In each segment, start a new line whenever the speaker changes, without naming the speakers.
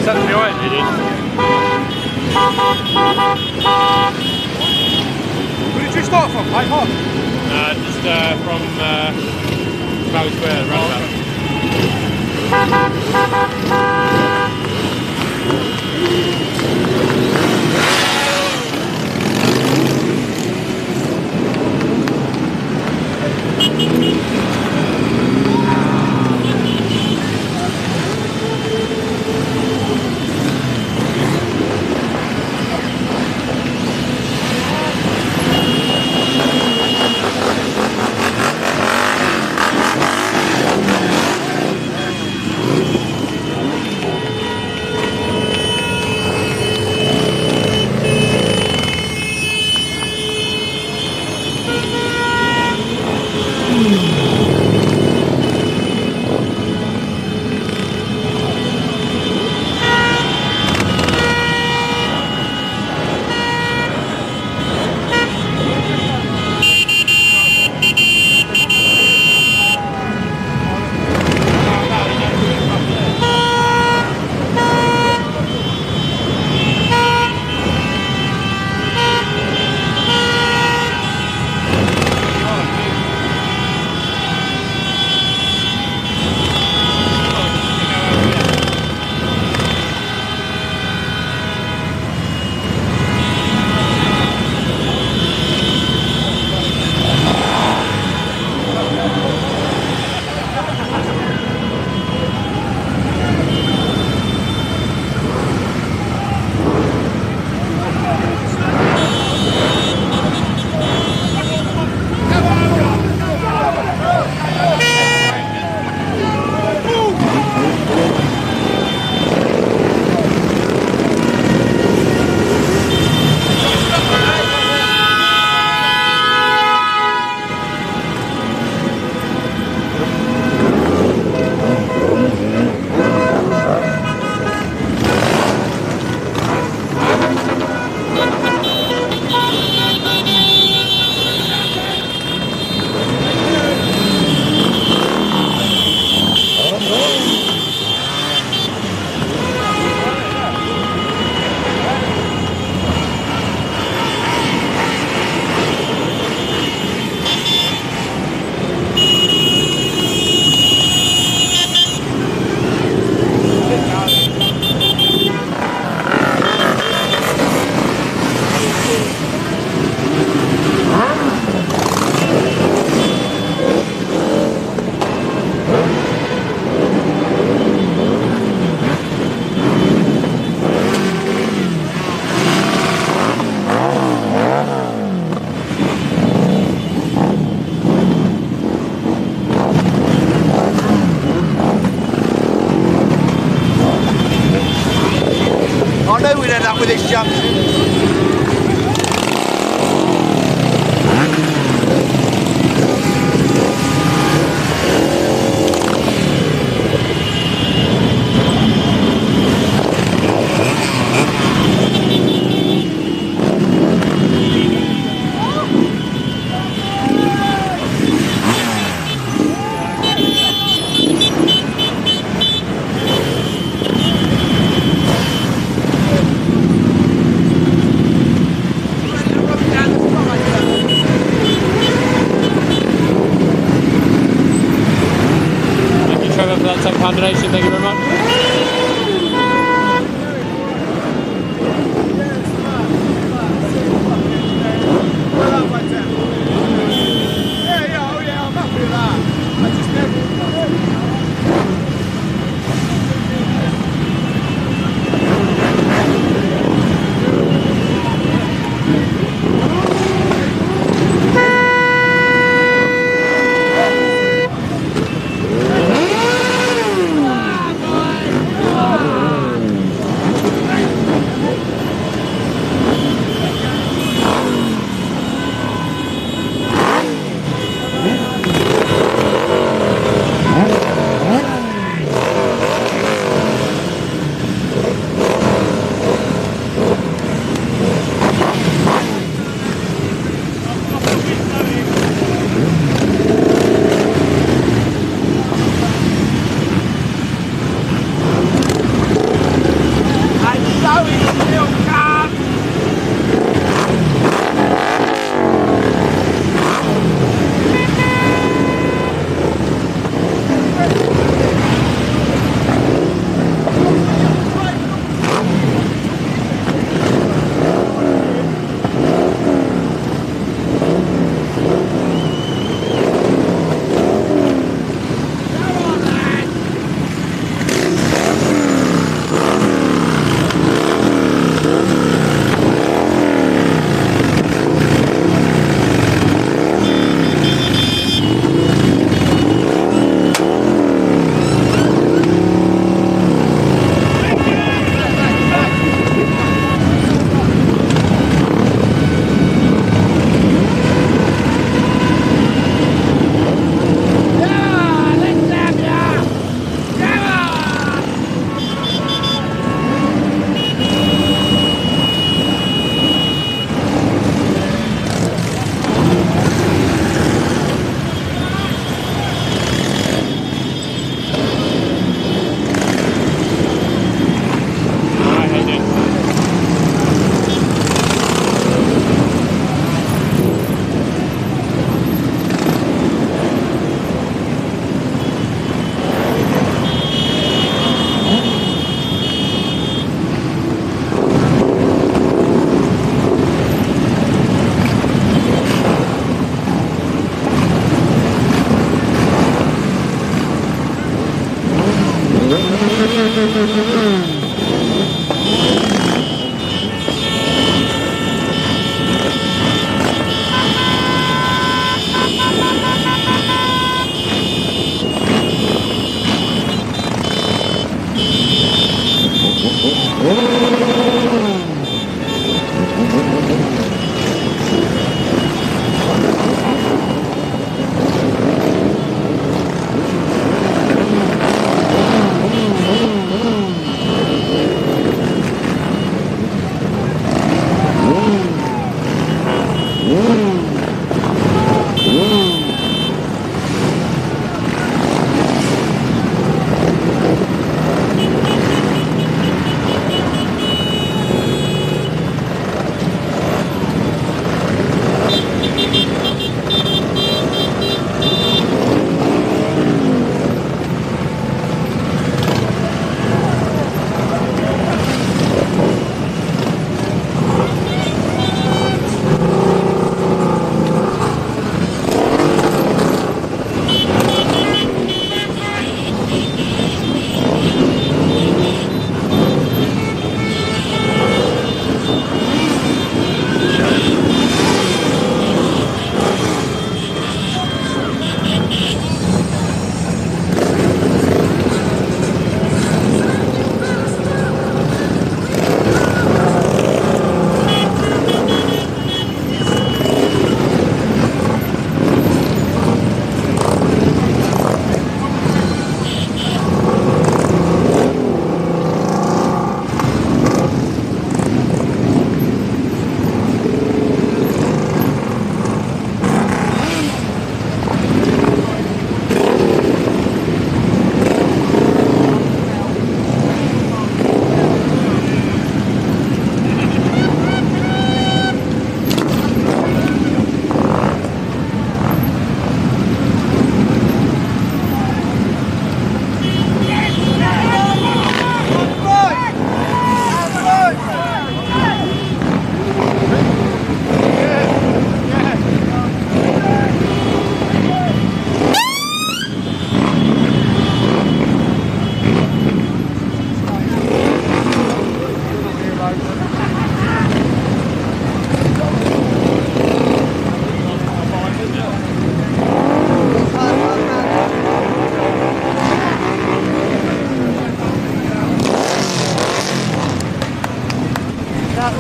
set to be waiting, you did? Where did you start from? Hyde Park? Just from Trafalgar Square, roundabout.
I knew we'd end up with this junction.
Donation, thank you very much.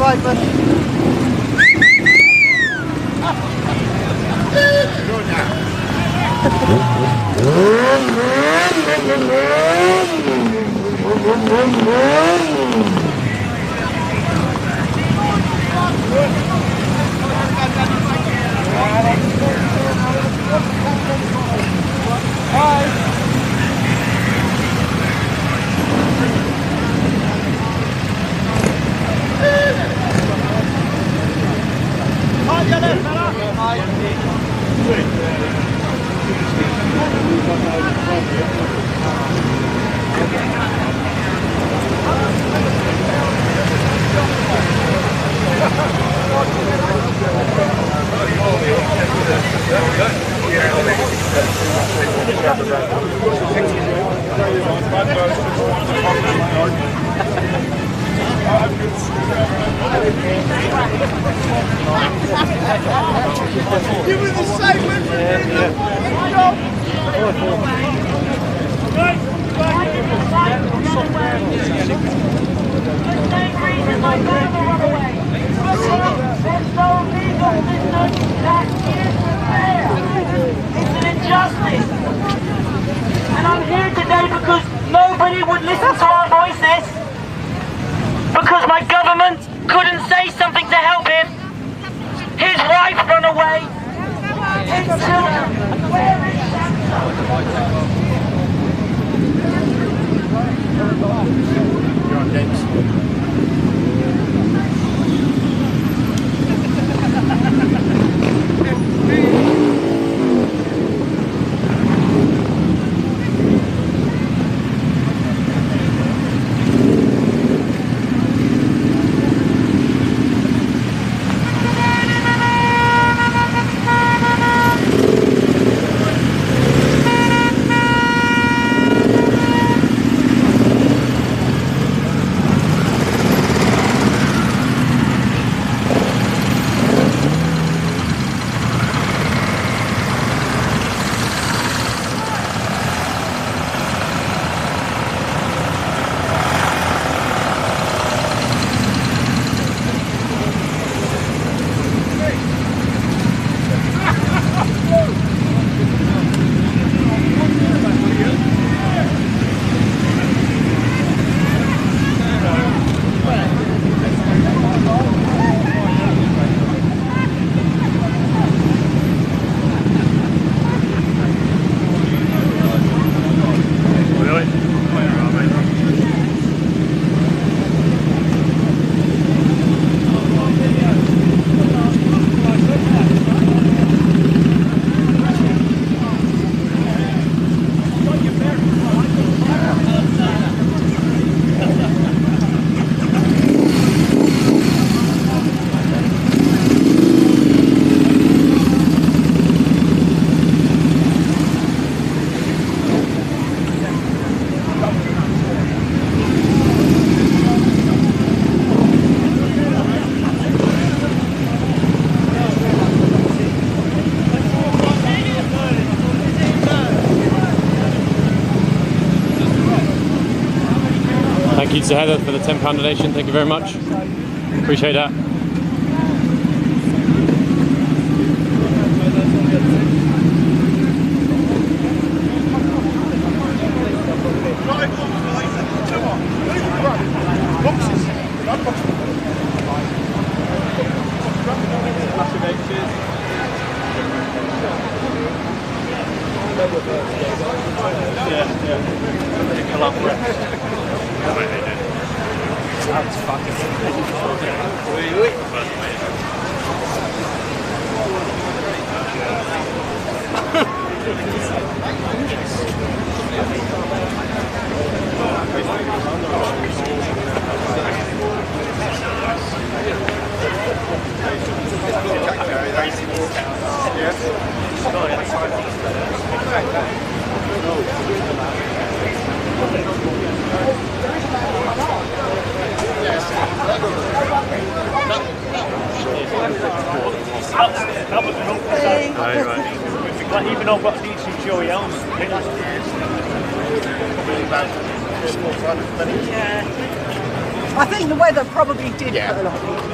Right, man.
You were the same when we were in the
There's no legal system that is fair. It's an injustice. And I'm here today because nobody would listen to our voices. Because my government couldn't say something to help him. His wife ran away. His children. Where is Santa?
you to Heather for the £10 donation. Thank you very much. Appreciate that.
Like even I've got a decent Joey helmet.
I think the weather probably did put a lot of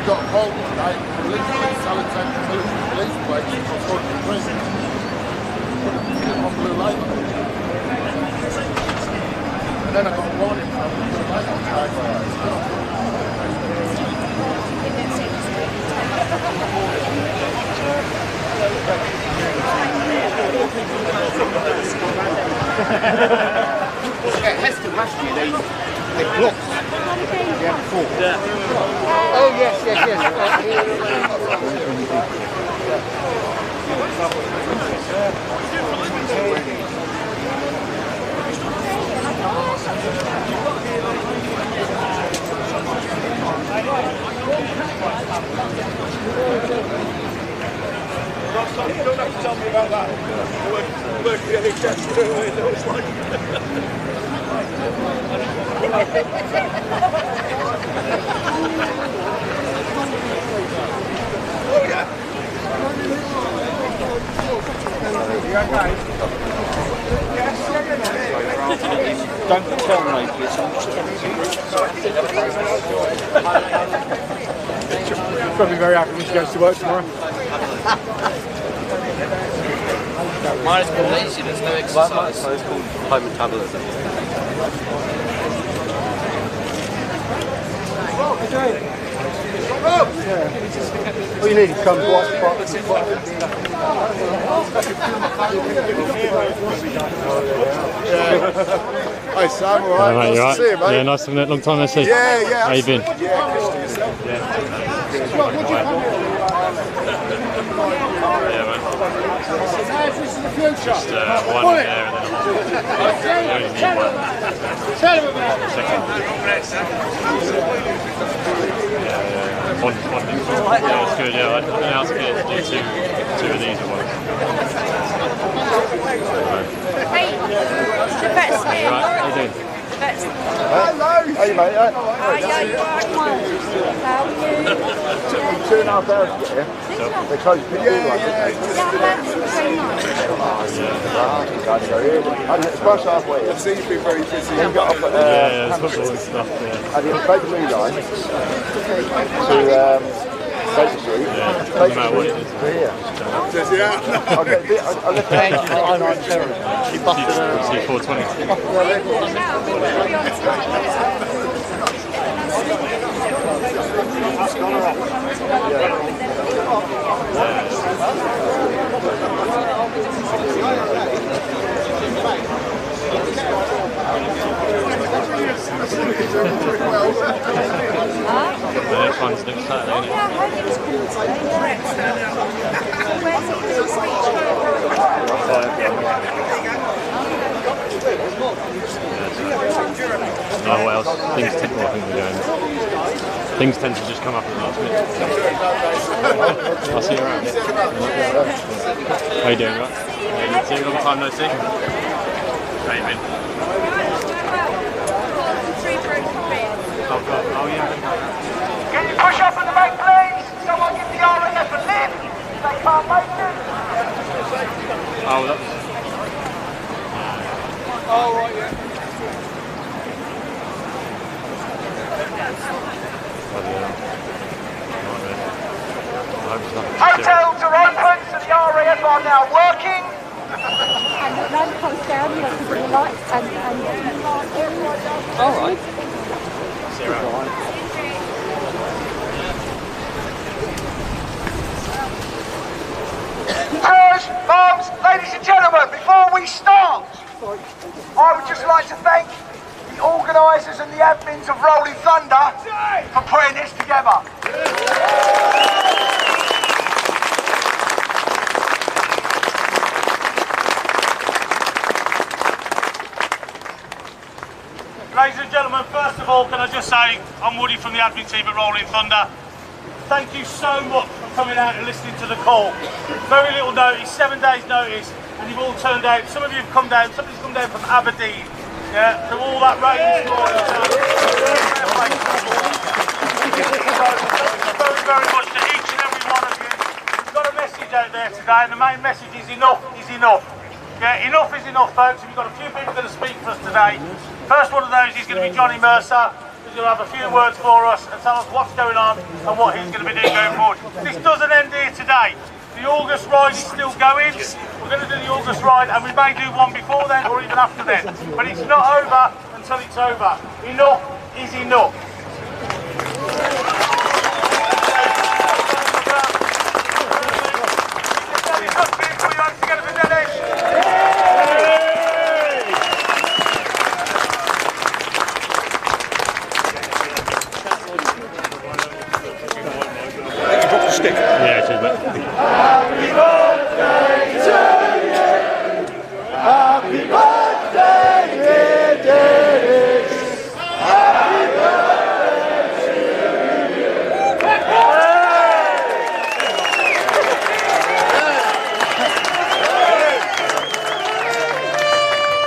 Got called today, police plates for prison. On blue light. And then I got a warning from blue light
Yeah, Heston last year, they blocked. Yeah, before.
Oh, yes.
You don't have to tell me about that. Work the NHS. Oh yeah.
Don't tell me this.
She's probably very happy when she goes to work tomorrow.
Mine is called laziness, no exercise.
So it's called high metabolism.
All you need is some white spot. Hi Sam, alright?
Nice
Nice to see you, mate.
Yeah, nice to meet you. Long time no see.
Yeah.
How you been? Yeah, man. Just one in there and then you only need one. Second. Yeah. One. Yeah, it's good. Yeah, I don't know how to get to do two of these at once.
Hey, the vet's here.
Right, how you doing?
The vet's here.
Hello! Hey mate,
Yeah, you are one. How are you?
2.5 hours to get here. They close the
Yeah, I'm very nice.
It's past halfway. I see you've been very busy. You got up at
Yeah, football and stuff.
at the Bakerloo line to Baker Street.
Yeah, doesn't matter what it is.
To here. I left the
She busted her. C420. The next one's next Saturday, isn't it?
Yeah, I heard it was cool today. Where's the speech?
Oh, what else? Things tend, well, I think we're going. Things tend to just come up at the last minute. I'll see you around. How you doing, right? Yeah, see you, long time no see. How you been? Oh God, oh yeah.
Can you push up in the back, please? Someone give the RAF a lift. They can't make it.
Oh, that was...
Oh, right, yeah. Hotels are open, so the RAF are now working.
And the lamp post down, you know, because of the lights and all right.
See you around.
Sirs, mums, ladies and gentlemen, before we start, I would just like to thank the organisers and the admins of Rolling Thunder for putting this together.
Ladies and gentlemen, first of all, can I just say, I'm Woody from the admin team at Rolling Thunder. Thank you so much for coming out and listening to the call. Very little notice, 7 days notice, and you've all turned out. Some of you have come down, somebody's come down from Aberdeen, yeah, through all that rain this morning. Thank you very much to each and every one of you. We've got a message out there today, and the main message is enough is enough. Yeah, enough is enough, folks. We've got a few people going to speak for us today. First one of those is going to be Johnny Mercer, who's going to have a few words for us and tell us what's going on and what he's going to be doing going forward. This doesn't end here today. The August ride is still going. We're going to do the August ride, and we may do one before then or even after then. But it's not over until it's over. Enough is enough.
Yeah, it is, mate.
Happy birthday to you. Happy birthday, dear Dennis. Happy birthday to you.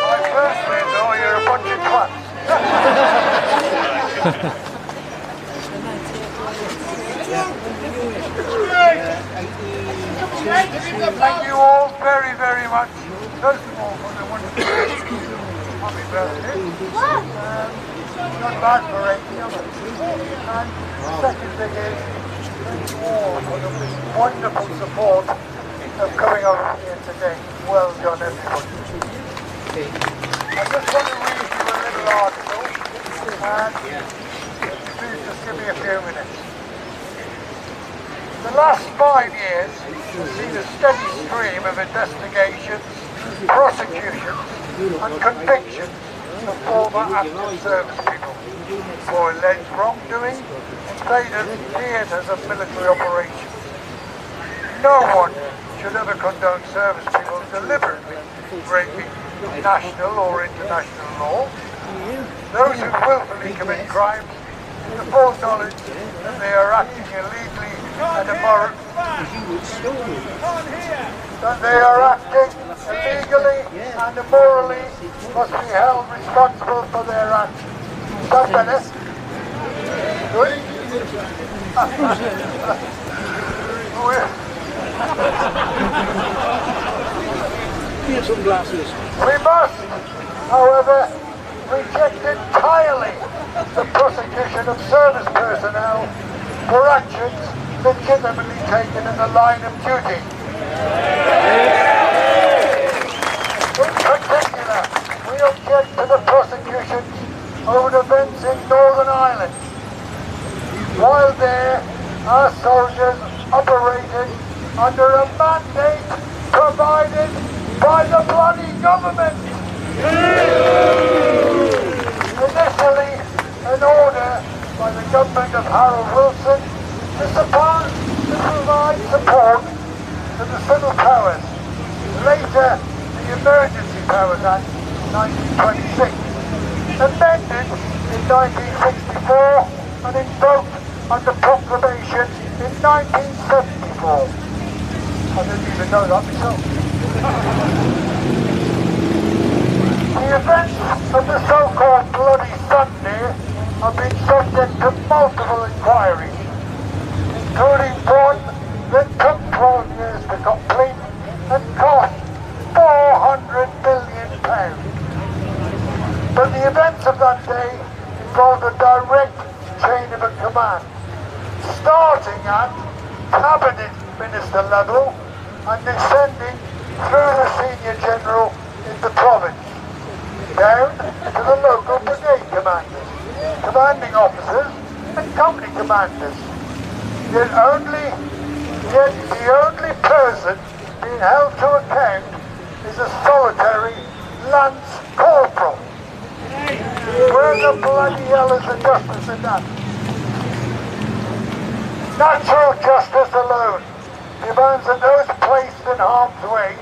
My first friends, oh, you're a bunch of twats. Thank you all very, very much. First of all, for the wonderful happy birthday. Not bad for 80 of us. And the second thing is, thank you all for the wonderful support of coming over here today. Well done, everybody. I just want to read you a little article, and please just give me a few minutes. The last 5 years has seen a steady stream of investigations, prosecutions and convictions of former active service people for alleged wrongdoing, invaded theatres of military operations. No one should ever condone service people deliberately breaking national or international law. Those who willfully commit crimes in the full knowledge that they are acting illegally and immorally, that they are acting illegally and immorally, must be held responsible for their actions. Is that better? Good?
Some glasses.
We must, however, reject entirely the prosecution of service personnel for actions legitimately taken in the line of duty. In particular, we object to the prosecutions over events in Northern Ireland. While there, our soldiers operated under a mandate provided by the bloody government. Initially, an order by the government of Harold Wilson to provide support to the civil powers. Later, the Emergency Powers Act 1926 amended the 1964 and invoked under proclamation in 1974. I didn't even know that myself. The events of the so-called Bloody Sunday have been subject to multiple inquiries, including one that took 12 years to complete and cost £400 million. But the events of that day involved a direct chain of command, starting at Cabinet Minister level and descending through the Senior General in the province, down to the local brigade commanders, commanding officers and company commanders. Yet the only person being held to account is a solitary Lance Corporal. Where the bloody hell is the justice in that? Natural justice alone demands that those placed in harm's way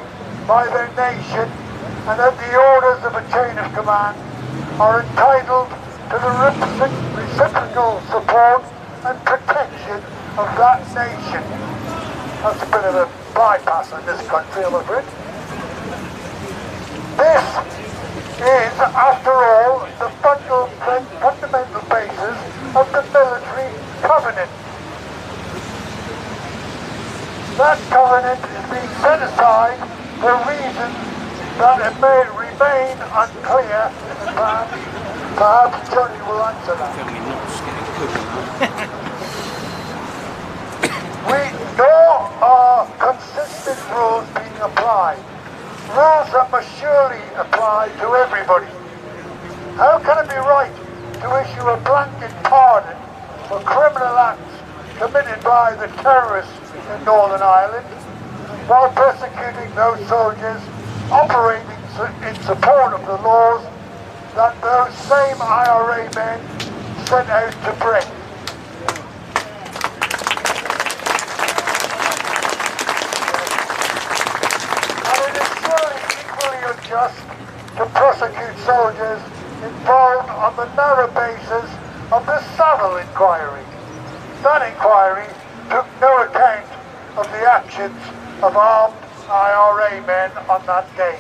by their nation and at the orders of a chain of command are entitled to the reciprocal support and protection of that nation. That's a bit of a bypass in this country, I'm afraid. This is, after all, the fundamental basis of the military covenant. That covenant is being set aside for reasons that it may remain unclear, and perhaps Johnny will answer that. Nor are consistent rules being applied. Rules that must surely apply to everybody. How can it be right to issue a blanket pardon for criminal acts committed by the terrorists in Northern Ireland, while persecuting those soldiers operating in support of the laws that those same IRA men set out to break? Just to prosecute soldiers involved on the narrow basis of the Savile inquiry. That inquiry took no account of the actions of armed IRA men on that day,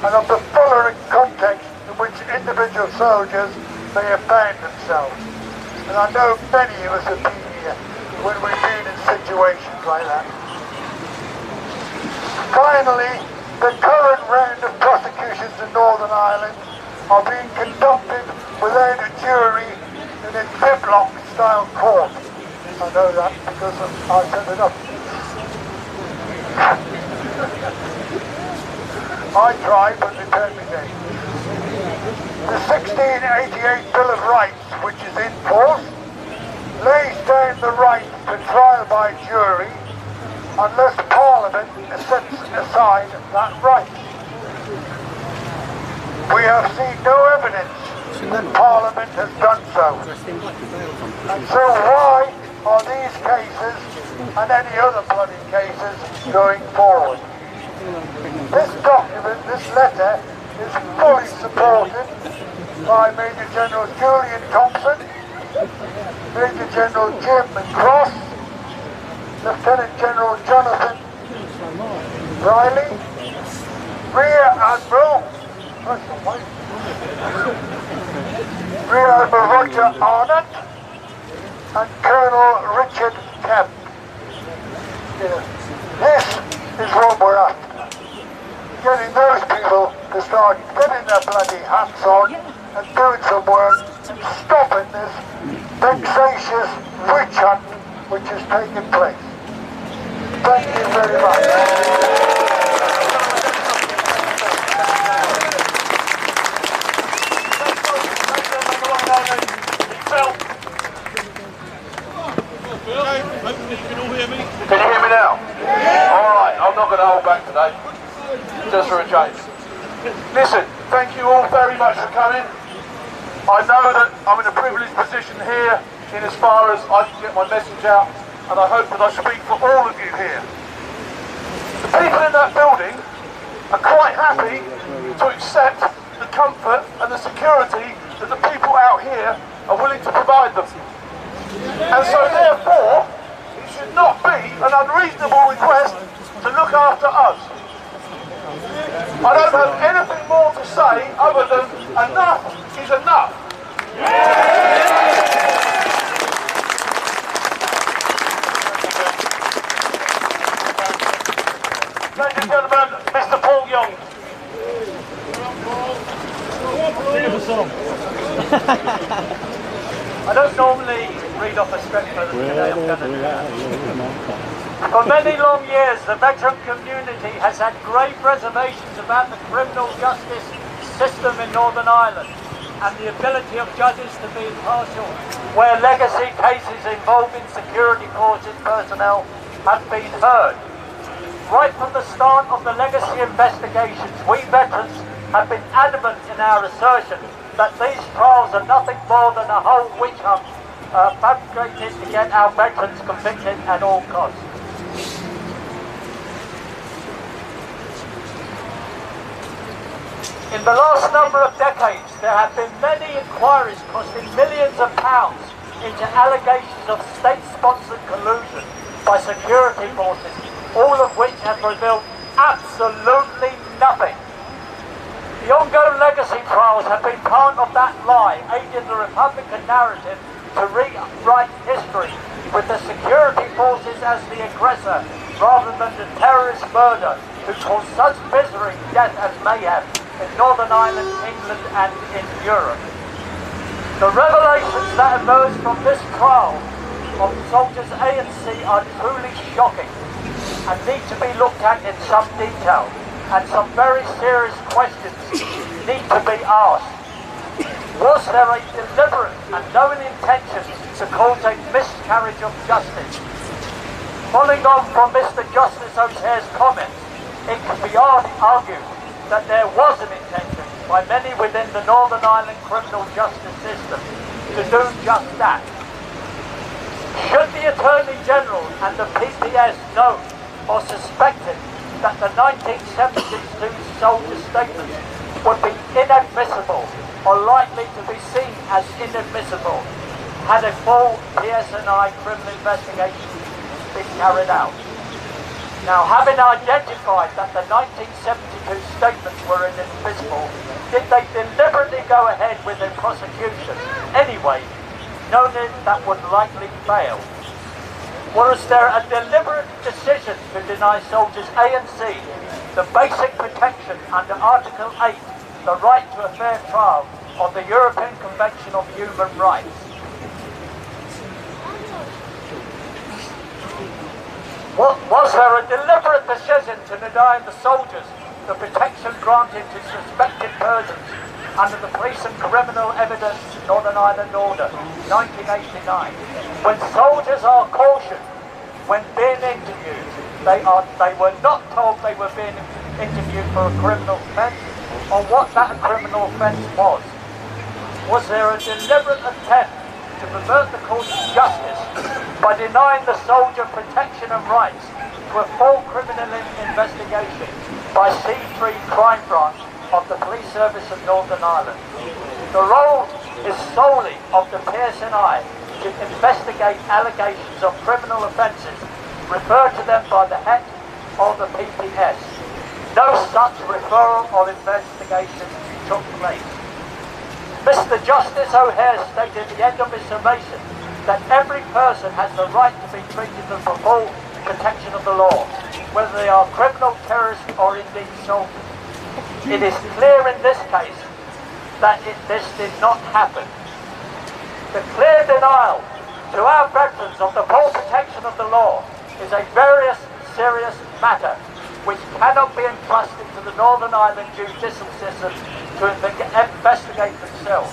and of the fuller context in which individual soldiers may have found themselves. And I know many of us have been here when we've been in situations like that. Finally, the current round of prosecutions in Northern Ireland are being conducted without a jury in a Diplock-style court. I know that because I set it up. I tried, but they turned me down. The 1688 Bill of Rights, which is in force, lays down the right to trial by jury unless Parliament sets aside that right. We have seen no evidence that Parliament has done so. And so why are these cases and any other bloody cases going forward? This document, this letter, is fully supported by Major General Julian Thompson, Major General Jim Cross, Lieutenant General Jonathan Riley, Rear Admiral Roger Arnott, and Colonel Richard Kemp. This is what we're after. Getting those people to start getting their bloody hats on and doing some work, stopping this vexatious witch hunt which is taking place. Thank you very much.
Can you hear me now? Alright, I'm not going to hold back today, just for a change. Listen, thank you all very much for coming. I know that I'm in a privileged position here in as far as I can get my message out, and I hope that I speak for all of you here. The people in that building are quite happy to accept the comfort and the security I don't have anything more to say other than enough is enough. Ladies and gentlemen, Mr. Paul Young.
Sing us a song. I don't normally read off a script, but today I'm going to do that. For many long years, the veteran community has had grave reservations about the criminal justice system in Northern Ireland and the ability of judges to be impartial where legacy cases involving security forces personnel have been heard. Right from the start of the legacy investigations, we veterans have been adamant in our assertion that these trials are nothing more than a whole witch hunt fabricated to get our veterans convicted at all costs. In the last number of decades, there have been many inquiries costing millions of pounds into allegations of state-sponsored collusion by security forces, all of which have revealed absolutely nothing. The ongoing legacy trials have been part of that lie, aiding the Republican narrative to rewrite history with the security forces as the aggressor rather than the terrorist murder who caused such misery, death and mayhem in Northern Ireland, England and in Europe. The revelations that emerged from this trial of soldiers A and C are truly shocking and need to be looked at in some detail, and some very serious questions need to be asked. Was there a deliberate and knowing intention to cause a miscarriage of justice? Following on from Mr. Justice O'Hare's comments, it can be argued that there was an intention by many within the Northern Ireland criminal justice system to do just that. Should the Attorney General and the PPS know or suspected that the 1972 soldier statements would be inadmissible or likely to be seen as inadmissible had a full PSNI criminal investigation been carried out? Now, having identified that the 1972 statements were inadmissible, did they deliberately go ahead with their prosecution anyway, knowing that would likely fail? Was there a deliberate decision to deny soldiers A and C the basic protection under Article 8, the right to a fair trial of the European Convention of Human Rights? Was there a deliberate decision to deny the soldiers the protection granted to suspected persons under the Police and Criminal Evidence Northern Ireland Order 1989? When soldiers are cautioned when being interviewed, they were not told they were being interviewed for a criminal offence or what that criminal offence was. Was there a deliberate attempt to pervert the course of justice by denying the soldier protection and rights to a full criminal investigation by C3 Crime Branch of the Police Service of Northern Ireland? The role is solely of the PSNI to investigate allegations of criminal offences referred to them by the HEC or the PPS. No such referral or investigation took place. Mr. Justice O'Hare stated at the end of his summation that every person has the right to be treated with the full protection of the law, whether they are criminal, terrorists or indeed soldiers. It is clear in this case that this did not happen. The clear denial to our veterans of the full protection of the law is a very serious matter which cannot be entrusted to the Northern Ireland judicial system to investigate themselves.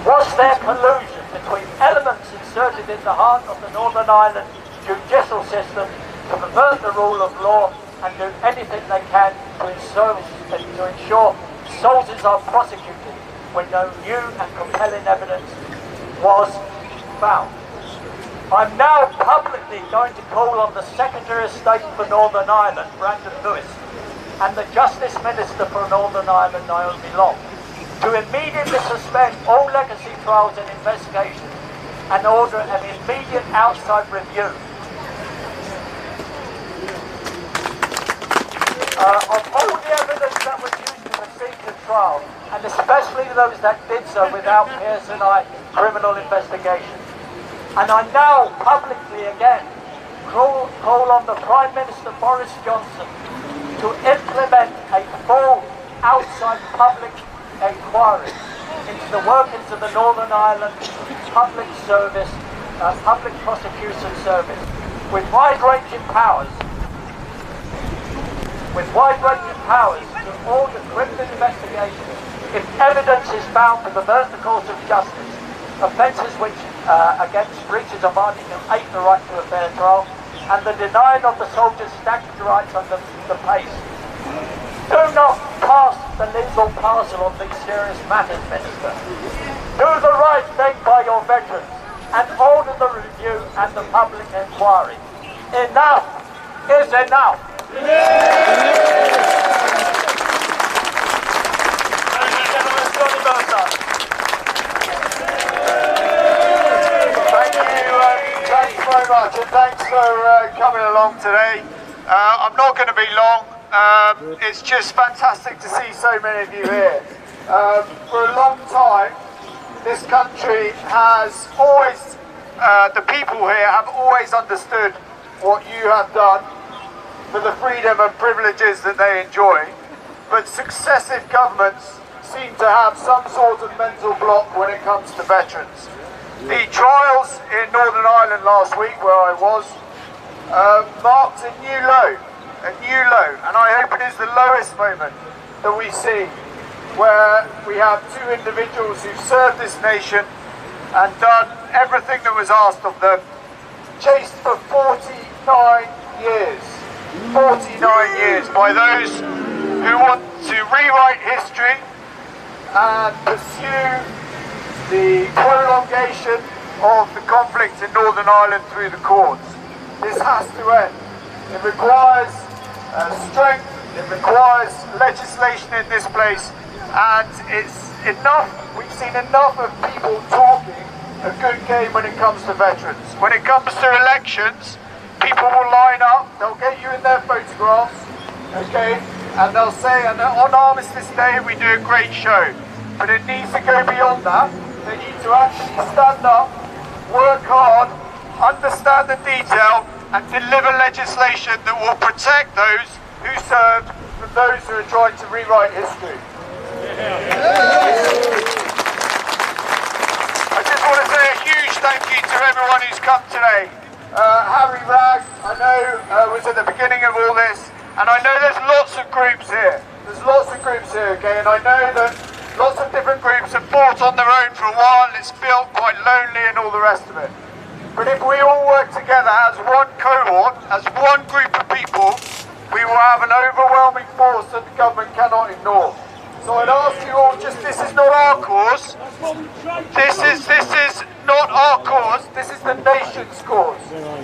Was there collusion between elements inserted in the heart of the Northern Ireland judicial system to pervert the rule of law and do anything they can to ensure soldiers are prosecuted when no new and compelling evidence was found? I'm now publicly going to call on the Secretary of State for Northern Ireland, Brandon Lewis, and the Justice Minister for Northern Ireland, Naomi Long, to immediately suspend all legacy trials and investigations and order an immediate outside review of all the evidence
that refused to proceed to trial, and especially those that did so without PSNI criminal investigation. And I now publicly again call on the Prime Minister Boris Johnson to implement a full outside public inquiry into the workings of the Northern Ireland Public Service, Public Prosecution Service, with wide-ranging powers to order criminal investigations if evidence is found to pervert the course of justice, offences which against breaches of Article 8, the right to a fair trial, and the denying of the soldiers' statutory rights under the PACE. Do not pass the legal parcel on these serious matters, Minister. Do the right thing by your veterans and order the review and the public inquiry. Enough is enough.
Thank you very much, and thanks for coming along today. I'm not going to be long. It's just fantastic to see so many of you here. For a long time, this country has always, the people here have always understood what you have done for the freedom and privileges that they enjoy, but successive governments seem to have some sort of mental block when it comes to veterans. The trials in Northern Ireland last week, where I was, marked a new low, and I hope it is the lowest moment that we see, where we have two individuals who served this nation and done everything that was asked of them, chased for 49 years. 49 years by those who want to rewrite history and pursue the prolongation of the conflict in Northern Ireland through the courts. This has to end. It requires strength, it requires legislation in this place, and it's enough. We've seen enough of people talking a good game when it comes to veterans. When it comes to elections, people will line up, they'll get you in their photographs, okay, and they'll say, and on Armistice Day we do a great show. But it needs to go beyond that. They need to actually stand up, work hard, understand the detail, and deliver legislation that will protect those who served from those who are trying to rewrite history. I just want to say a huge thank you to everyone who's come today. Harry Ragg, I know, was at the beginning of all this, and I know there's lots of groups here. Okay, and I know that lots of different groups have fought on their own for a while, and it's felt quite lonely and all the rest of it. But if we all work together as one cohort, as one group of people, we will have an overwhelming force that the government cannot ignore. So I'd ask you all, this is not our cause. This is not our cause. This is the nation's cause.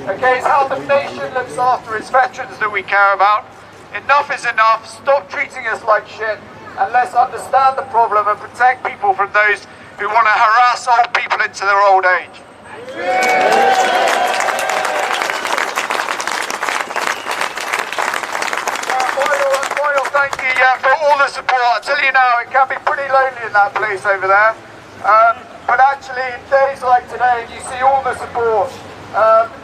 Okay, it's how the nation looks after its veterans that we care about. Enough is enough. Stop treating us like shit, and let's understand the problem and protect people from those who want to harass old people into their old age. Final thank you for all the support. I tell you now, it can be pretty lonely in that place over there. But actually, in days like today, you see all the support.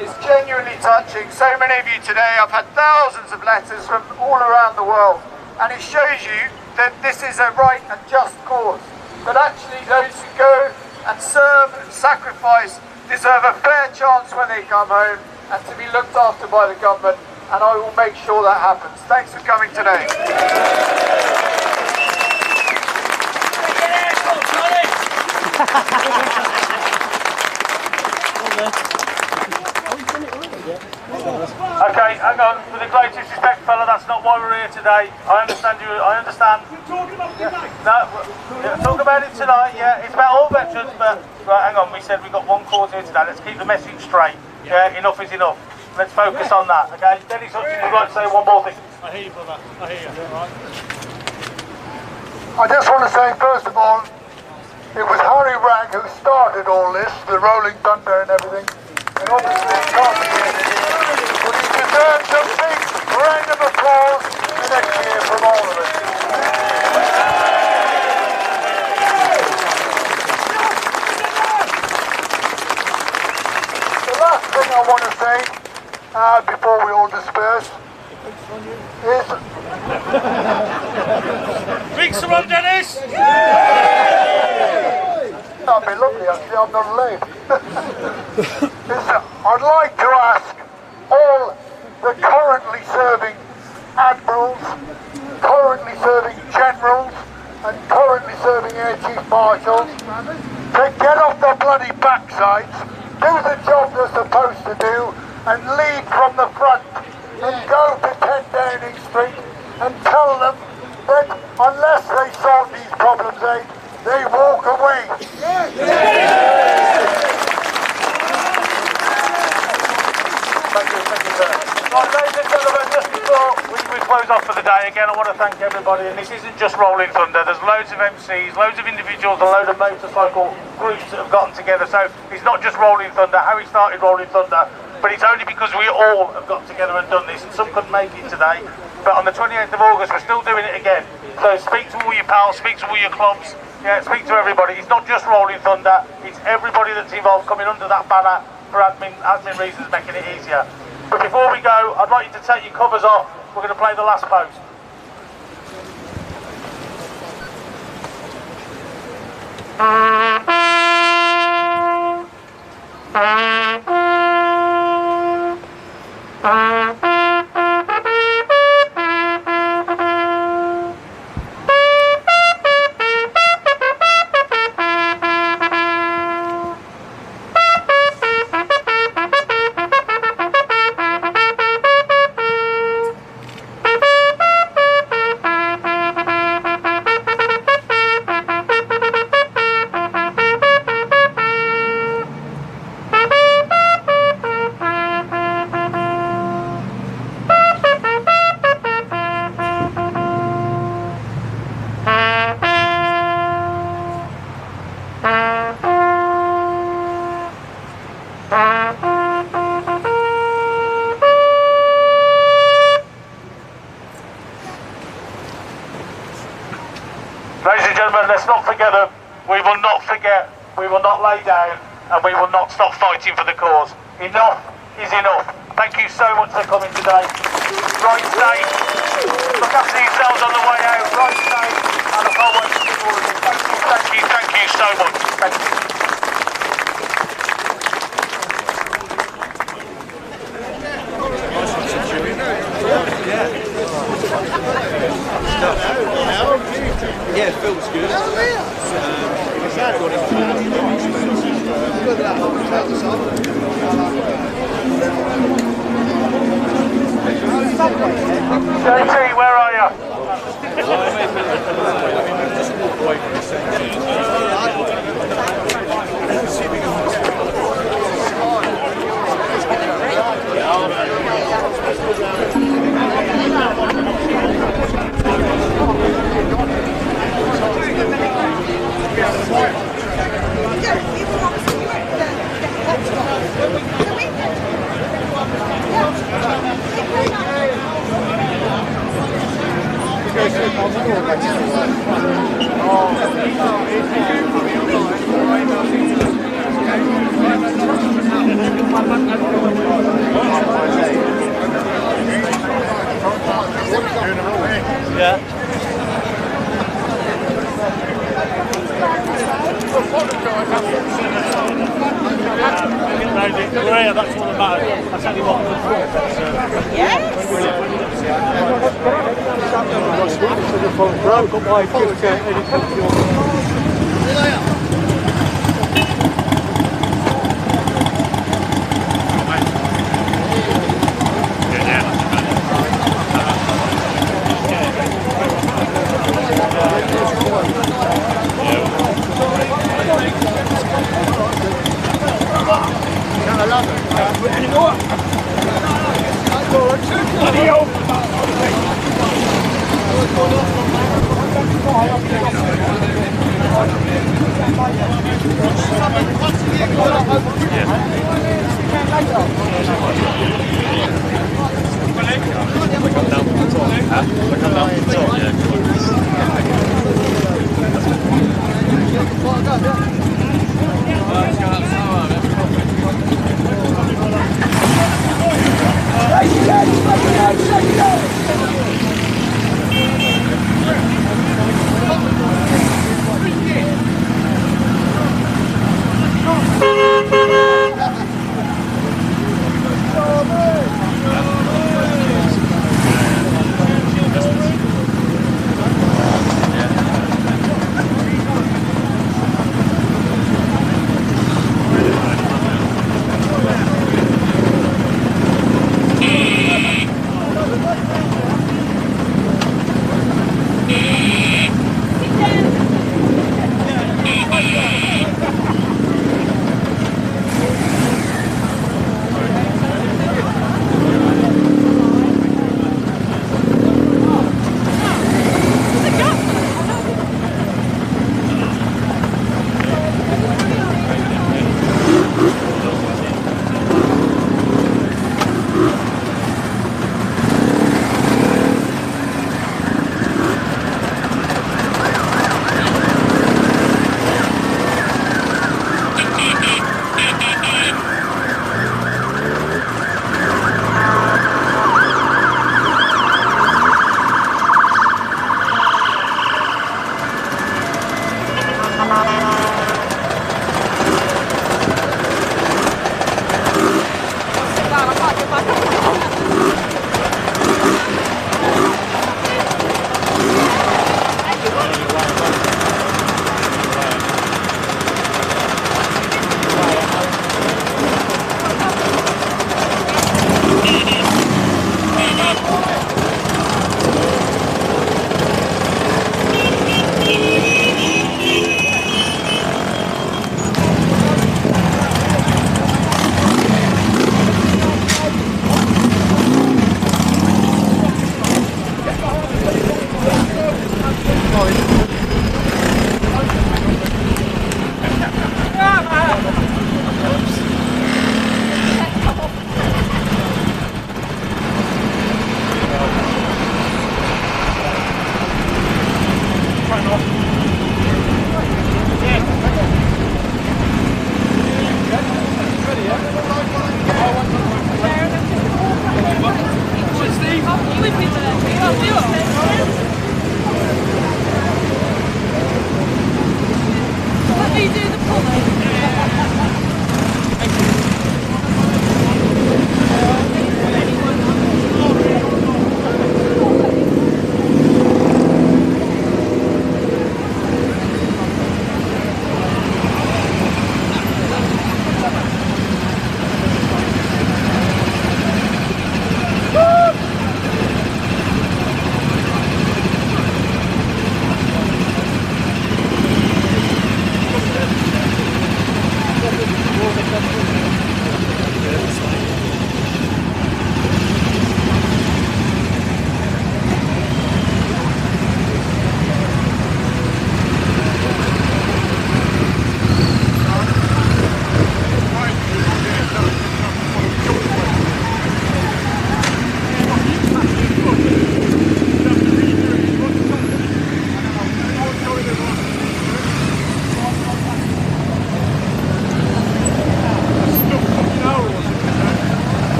It's genuinely touching. So many of you today, I've had thousands of letters from all around the world, and it shows you that this is a right and just cause. But actually, those who go and serve and sacrifice deserve a fair chance when they come home and to be looked after by the government, and I will make sure that happens. Thanks for coming today.
Okay, hang on. With the greatest respect, fella, that's not why we're here today. I understand you. I understand.
Talking about
No, talk about it tonight. Yeah, it's about all veterans. But right, hang on. We said we got one cause here today. Let's keep the message straight. Yeah, enough is enough. Let's focus on that. Okay, Dennis Hutchins would like to say one more thing.
I hear you, brother. I hear you. Right.
I just want to say, first of all, it was Harry Ragg who started all this, the Rolling Thunder and everything, and obviously complicated it. But he deserves a big round of applause the next year from all of us. quite lovely actually, I'm not alone. I'd like to ask all the currently serving admirals, currently serving generals and currently serving air chief marshals to get off their bloody backsides, do the job they're supposed to do and lead from the front and go to 10 Downing Street and tell them that unless they solve these problems out, they walk away.
Thank you, sir. Right, ladies and gentlemen, just before we close off for the day, again, I want to thank everybody, and this isn't just Rolling Thunder, there's loads of MCs, loads of individuals, a load of motorcycle groups that have gotten together, so it's not just Rolling Thunder. Harry started Rolling Thunder, but it's only because we all have got together and done this, and some couldn't make it today, but on the 28th of August, we're still doing it again. So speak to all your pals, speak to all your clubs, yeah, speak to everybody. It's not just Rolling Thunder, it's everybody that's involved coming under that banner for admin reasons, making it easier. But before we go, I'd like you to take your covers off. We're going to play the last post. Ladies and gentlemen, let's not forget them. We will not forget, we will not lay down, and we will not stop fighting for the cause. Enough is enough. Thank you so much for coming today. Ride safe. Look after yourselves on the way out. Ride safe. And I can't wait to see all of you. Thank you so much. Thank you.
Yeah, it feels good.
JT, where are you? Yeah, that's all about it. That's only what we're
Bloody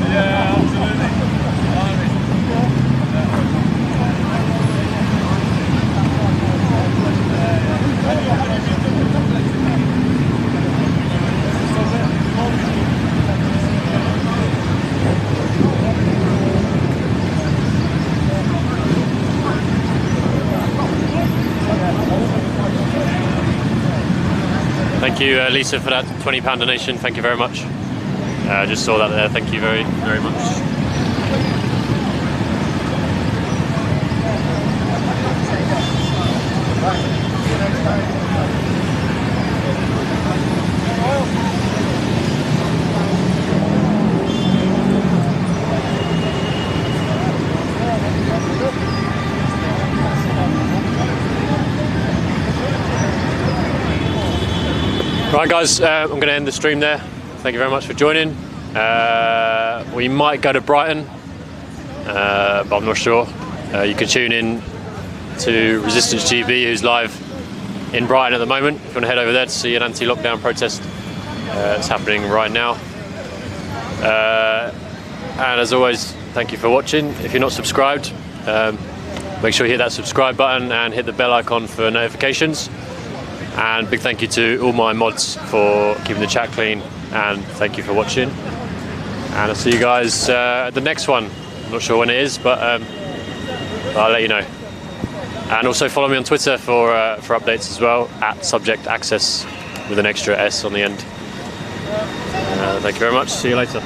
Yeah, absolutely. Thank you, Lisa, for that £20 donation. Thank you very much. I just saw that there. Thank you very, very much. Right guys, I'm going to end the stream there. Thank you very much for joining. We might go to Brighton, but I'm not sure. You can tune in to Resistance GB, who's live in Brighton at the moment. If you want to head over there to see an anti-lockdown protest, it's happening right now. And as always, thank you for watching. If you're not subscribed, make sure you hit that subscribe button and hit the bell icon for notifications. And big thank you to all my mods for keeping the chat clean, and thank you for watching. And I'll see you guys at the next one. I'm not sure when it is, but I'll let you know. And also follow me on Twitter for updates as well, at Subject Access with an extra S on the end. Thank you very much. See you later.